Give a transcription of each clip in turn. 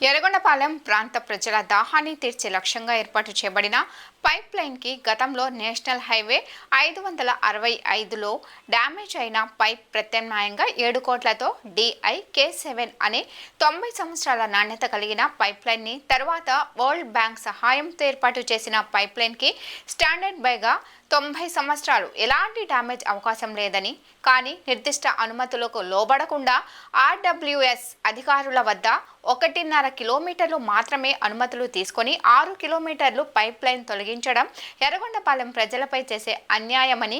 ఎర్రగొండపాలెం ప్రాంత ప్రజల దాహాన్ని తీర్చే లక్ష్యంగా ఏర్పాటు చేయబడిన పైప్ లైన్కి గతంలో నేషనల్ హైవే 565లో డ్యామేజ్ అయిన పైప్ ప్రత్యామ్నాయంగా 7 కోట్లతో DIK7 అనే 90 సంవత్సరాల నాణ్యత కలిగిన పైప్ లైన్ని తర్వాత వరల్డ్ బ్యాంక్ సహాయంతో ఏర్పాటు చేసిన పైప్ లైన్కి స్టాండర్డ్ బైగా 90 సంవత్సరాలు ఎలాంటి డ్యామేజ్ అవకాశం లేదని, కానీ నిర్దిష్ట అనుమతులకు లోబడకుండా RWS అధికారుల వద్ద 1.5 కిలోమీటర్లు మాత్రమే అనుమతులు తీసుకొని 6 కిలోమీటర్లు పైప్ లైన్ తొలగించడం ఎర్రగొండపాలెం ప్రజలపై చేసే అన్యాయమని,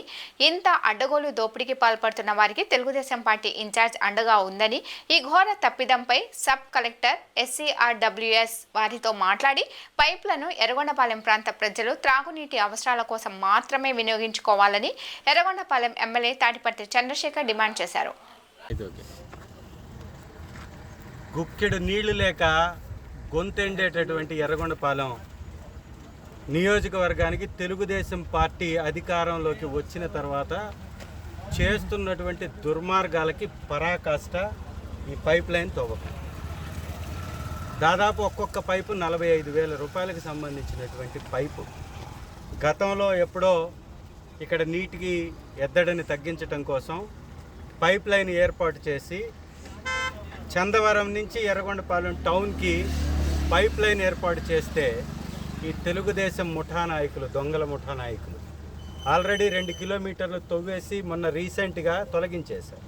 ఇంత అడ్డగోలు దోపిడీకి పాల్పడుతున్న వారికి తెలుగుదేశం పార్టీ ఇన్ఛార్జ్ అండగా ఉందని, ఈ ఘోర తప్పిదంపై సబ్ కలెక్టర్ SCRWS వారితో మాట్లాడి పైప్లను ఎర్రగొండపాలెం ప్రాంత ప్రజలు త్రాగునీటి అవసరాల కోసం మాత్రమే వినియోగించుకోవాలని ఎర్రగొండపాలెం ఎమ్మెల్యే తాటిపర్తి చంద్రశేఖర్ డిమాండ్ చేశారు. గుక్కెడు నీళ్లు లేక గొంతెండేటటువంటి ఎర్రగొండపాలెం నియోజకవర్గానికి తెలుగుదేశం పార్టీ అధికారంలోకి వచ్చిన తర్వాత చేస్తున్నటువంటి దుర్మార్గాలకి పరాకాష్ట ఈ పైప్ లైన్ తవ్వకం. దాదాపు ఒక్కొక్క పైపు 45,000 రూపాయలకు సంబంధించినటువంటి పైపు. గతంలో ఎప్పుడో ఇక్కడ నీటికి ఎద్దడిని తగ్గించడం కోసం పైప్ లైన్ ఏర్పాటు చేసి చందవరం నుంచి ఎర్రగొండపాలెం టౌన్కి పైప్ లైన్ ఏర్పాటు చేస్తే ఈ తెలుగుదేశం ముఠా నాయకులు, దొంగల ముఠా నాయకులు ఆల్రెడీ 2 కిలోమీటర్లు తవ్వేసి మొన్న రీసెంట్గా తొలగించేశారు.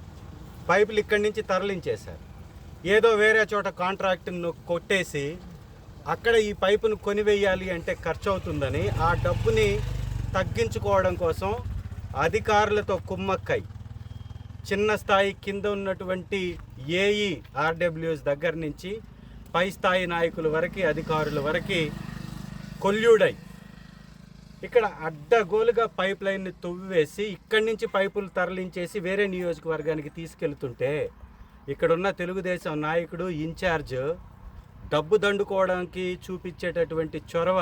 పైపులు ఇక్కడి నుంచి తరలించేశారు. ఏదో వేరే చోట కాంట్రాక్ట్ను కొట్టేసి అక్కడ ఈ పైపును కొనివేయాలి అంటే ఖర్చు అవుతుందని ఆ డబ్బుని తగ్గించుకోవడం కోసం అధికారులతో కుమ్మక్కై చిన్న స్థాయి కింద ఉన్నటువంటి ఏఈ RWS దగ్గర నుంచి పై స్థాయి నాయకుల వరకు, అధికారుల వరకు కొల్యూడై ఇక్కడ అడ్డగోలుగా పైప్ లైన్ని తవ్వేసి ఇక్కడి నుంచి పైపులు తరలించేసి వేరే నియోజకవర్గానికి తీసుకెళ్తుంటే ఇక్కడున్న తెలుగుదేశం నాయకుడు ఇన్ఛార్జ్ డబ్బు దండుకోవడానికి చూపించేటటువంటి చొరవ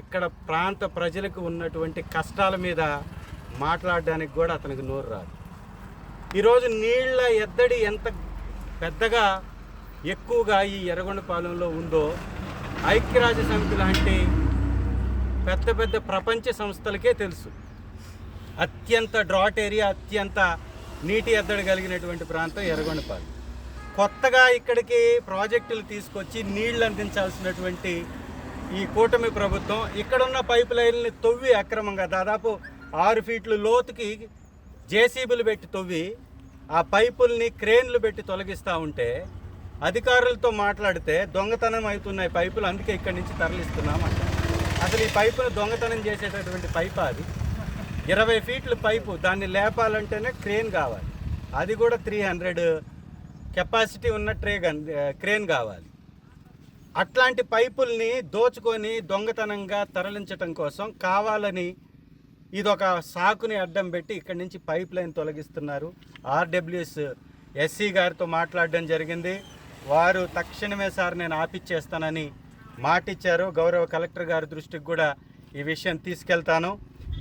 ఇక్కడ ప్రాంత ప్రజలకు ఉన్నటువంటి కష్టాల మీద మాట్లాడడానికి కూడా అతనికి నోరు రాదు. ఈరోజు నీళ్ల ఎద్దడి ఎంత పెద్దగా ఎక్కువగా ఈ ఎర్రగొండపాలెంలో ఉందో ఐక్యరాజ్య సమితి లాంటి పెద్ద పెద్ద ప్రపంచ సంస్థలకే తెలుసు. అత్యంత డ్రాట్ ఏరియా, అత్యంత నీటి ఎద్దడి కలిగినటువంటి ప్రాంతం ఎర్రగొండపాలెం. కొత్తగా ఇక్కడికి ప్రాజెక్టులు తీసుకొచ్చి నీళ్లు అందించాల్సినటువంటి ఈ కూటమి ప్రభుత్వం ఇక్కడున్న పైప్ లైన్ని తవ్వి అక్రమంగా దాదాపు 6 ఫీట్లు లోతుకి జేసీబీలు పెట్టి తవ్వి ఆ పైపుల్ని క్రేన్లు పెట్టి తొలగిస్తూ ఉంటే అధికారులతో మాట్లాడితే దొంగతనం అవుతున్నాయి పైపులు, అందుకే ఇక్కడి నుంచి తరలిస్తున్నామంట. అసలు ఈ పైపును దొంగతనం చేసేటటువంటి పైపు అది 20 ఫీట్ల పైపు. దాన్ని లేపాలంటేనే క్రేన్ కావాలి, అది కూడా 300 కెపాసిటీ ఉన్న క్రేన్ కావాలి. అట్లాంటి పైపుల్ని దోచుకొని దొంగతనంగా తరలించటం కోసం కావాలని ఇదొక సాకుని అడ్డం పెట్టి ఇక్కడి నుంచి పైప్ లైన్ తొలగిస్తున్నారు. RWS SC గారితో మాట్లాడడం జరిగింది. వారు తక్షణమే సార్ నేను ఆపిచ్చేస్తానని మాటిచ్చారు. గౌరవ కలెక్టర్ గారి దృష్టికి కూడా ఈ విషయం తీసుకెళ్తాను.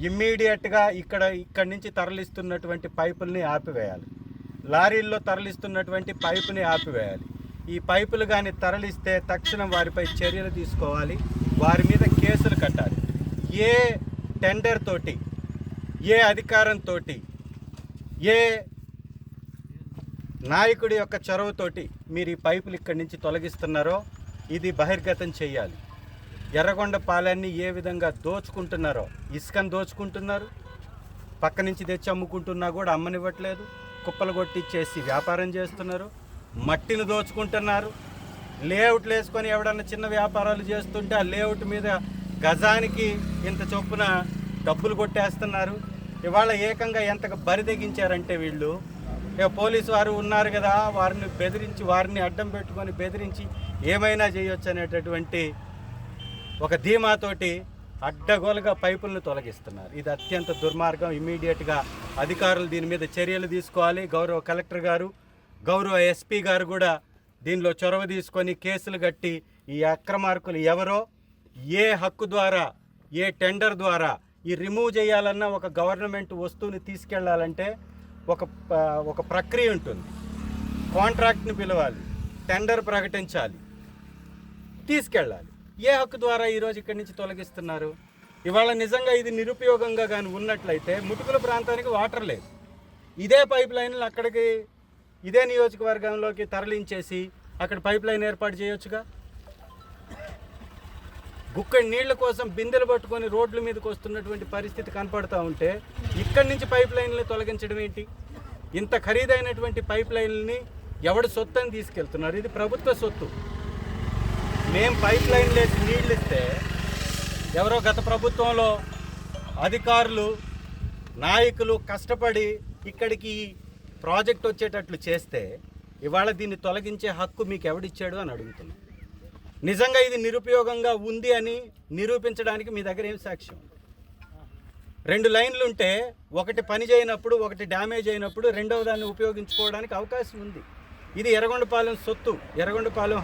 ఇమ్మీడియట్గా ఇక్కడి నుంచి తరలిస్తున్నటువంటి పైపుల్ని ఆపివేయాలి. లారీల్లో తరలిస్తున్నటువంటి పైపుని ఆపివేయాలి. ఈ పైపులు కానీ తరలిస్తే తక్షణం వారిపై చర్యలు తీసుకోవాలి, వారి మీద కేసులు కట్టాలి. ఏ టెండర్ తోటి, ఏ అధికారంతో, ఏ నాయకుడి యొక్క చొరవతోటి మీరు ఈ పైపులు ఇక్కడి నుంచి తొలగిస్తున్నారో ఇది బహిర్గతం చేయాలి. ఎర్రగొండపాలెన్ని ఏ విధంగా దోచుకుంటున్నారో, ఇసుకను దోచుకుంటున్నారు, పక్క నుంచి తెచ్చి అమ్ముకుంటున్నా కూడా అమ్మనివ్వట్లేదు, కుప్పలు కొట్టిచ్చేసి వ్యాపారం చేస్తున్నారు, మట్టిని దోచుకుంటున్నారు, లేఅవుట్లు వేసుకొని ఎవడన్నా చిన్న వ్యాపారాలు చేస్తుంటే ఆ లేఅవుట్ మీద గజానికి ఇంత చొప్పున డబ్బులు కొట్టేస్తున్నారు. ఇవాళ ఏకంగా ఎంతగా బరిదెగించారంటే వీళ్ళు పోలీసు వారు ఉన్నారు కదా, వారిని బెదిరించి, వారిని అడ్డం పెట్టుకొని బెదిరించి ఏమైనా చేయొచ్చు అనేటటువంటి ఒక ధీమాతోటి అడ్డగోలుగా పైపులను తొలగిస్తున్నారు. ఇది అత్యంత దుర్మార్గం. ఇమ్మీడియట్గా అధికారులు దీని మీద చర్యలు తీసుకోవాలి. గౌరవ కలెక్టర్ గారు, గౌరవ SP గారు కూడా దీనిలో చొరవ తీసుకొని కేసులు కట్టి ఈ అక్రమార్కులు ఎవరో, ఏ హక్కు ద్వారా, ఏ టెండర్ ద్వారా ఈ రిమూవ్ చేయాలన్నా ఒక గవర్నమెంట్ వస్తువుని తీసుకెళ్లాలంటే ఒక ప్రక్రియ ఉంటుంది. కాంట్రాక్ట్ని పిలవాలి, టెండర్ ప్రకటించాలి, తీసుకెళ్ళాలి. ఏ హక్కు ద్వారా ఈరోజు ఇక్కడి నుంచి తొలగిస్తున్నారు? ఇవాళ నిజంగా ఇది నిరుపయోగంగా కానీ ఉన్నట్లయితే ముటుకుల ప్రాంతానికి వాటర్ లేదు. ఇదే పైప్ లైన్లు అక్కడికి ఇదే నియోజకవర్గంలోకి తరలించేసి అక్కడ పైప్ లైన్ ఏర్పాటు చేయొచ్చుగా. గుక్కడి నీళ్ల కోసం బిందెలు పట్టుకొని రోడ్ల మీదకి వస్తున్నటువంటి పరిస్థితి కనపడుతూ ఉంటే ఇక్కడి నుంచి పైప్ లైన్లు తొలగించడం ఏంటి? ఇంత ఖరీదైనటువంటి పైప్ లైన్లని ఎవడు సొత్తు అని తీసుకెళ్తున్నారు? ఇది ప్రభుత్వ సొత్తు. మేము పైప్ లైన్ లేసి నీళ్ళు ఇస్తే ఎవరో గత ప్రభుత్వంలో అధికారులు నాయకులు కష్టపడి ఇక్కడికి ప్రాజెక్ట్ వచ్చేటట్లు చేస్తే ఇవాళ దీన్ని తొలగించే హక్కు మీకు ఎవడిచ్చాడు అని అడుగుతున్నాం. నిజంగా ఇది నిరుపయోగంగా ఉంది అని నిరూపించడానికి మీ దగ్గర ఏం సాక్ష్యం? 2 లైన్లు ఉంటే ఒకటి పని చేయనప్పుడు ఒకటి డ్యామేజ్ అయినప్పుడు రెండవ దాన్ని ఉపయోగించుకోవడానికి అవకాశం ఉంది. ఇది ఎర్రగొండపాలెం సొత్తు, ఎర్రగొండపాలెం